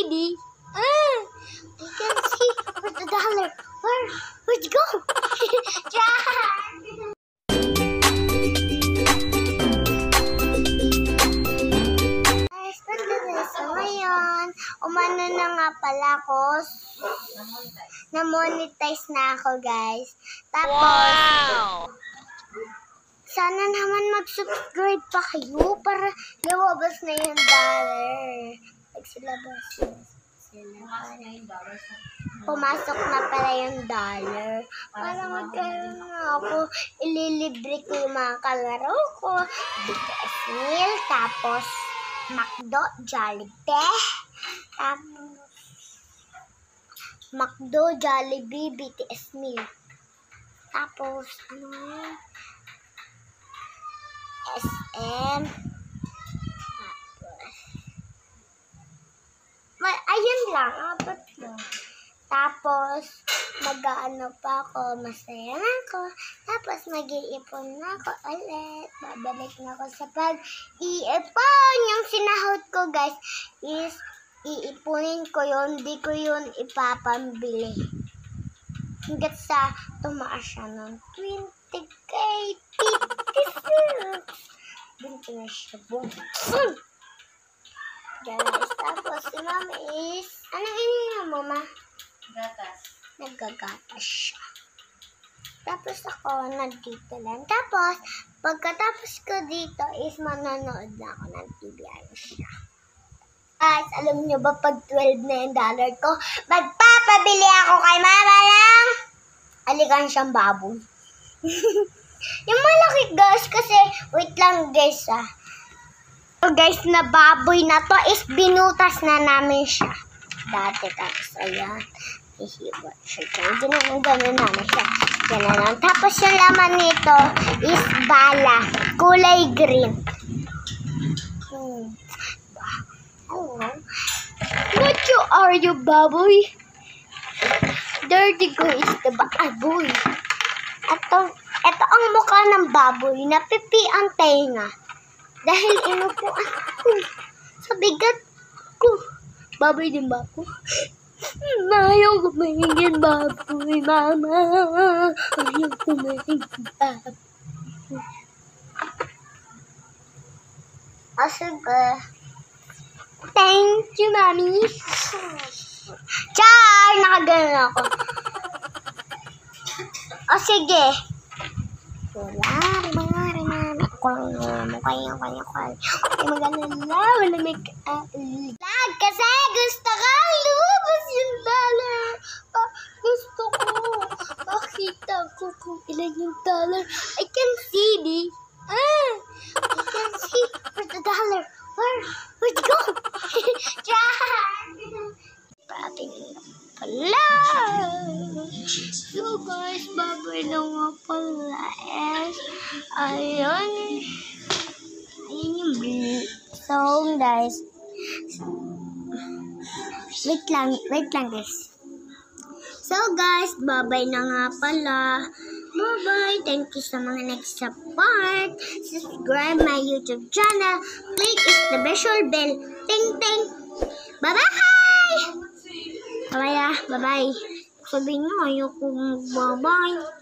me. I can see. Where's the dollar? Where'd it go? Guys, so ngayon, umano na nga pala ako. Na-monetize na ako, guys. Tapos, sana naman mag-subscribe pa kayo para lumabas na yung dollar. Nagsilabas. Pumasok na pala yung dollar. Para magkaroon na ako. Ililibre ko yung mga kalaro ko. BTS meal. Tapos, McDo, Jollibee. Tapos, McDo, Jollibee, BTS meal. Tapos, ano nga? SM. Ayun lang, apat lang. Tapos, mag-ano pa ako, masaya na ako. Tapos, mag-iipon na ako ulit. Babalik na ako sa pag-iipon. Yung sinahod ko, guys, is iipunin ko yun. Di ko yun ipapambili. Hanggat sa tumaas siya ng 20K, 56. Dito na siya. Boom. Guys, tapos si Mama is, anong ininom mo, Ma? Gatas. Naggagatas siya. Tapos ako, nandito lang. Tapos, pagkatapos ko dito is manonood na ako ng TV. Ano siya. Guys, alam nyo ba pag 12 na yung dollar ko, magpapabili ako kay Mama ng alikan siyang baboy. Yung malaki, guys, kasi, wait lang, guys, So, guys, na baboy na to is binutas na namin siya. Dati, tapos, ayan, ihibat siya. Gano'n namin siya. Gano'n. Tapos, yung laman nito is bala. Kulay green. Hello. What are you, baboy? Dirty go is the baboy. Ito ang mukha ng baboy. Napipi ang tenga. Dahil inupuan ko sa bigat ko. Baboy din ba ako? Ayaw kumahingin baboy, Mama. Ayaw kumahingin baboy. Sige. Thank you, Mami. Char! Nakaganon ako. Sige. Wala, ako lang naman kaya. Ay, mag-alala, wala lag kasi gusto ko lumabas yung dollar. Gusto ko makita ko kung ilan yung dollar. I can see, di. I can see. Where's the dollar? Where'd it go? Pating pala. So guys, babay na nga pala. Ayun yung song, guys. Wait lang guys. So guys, babay na nga pala. Bye-bye. Thank you sa mga nag-support. Subscribe my YouTube channel. Click the special bell. Ting ting. Bye-bye. Bye-bye. Sabihin nyo, ayoko mag-bye-bye.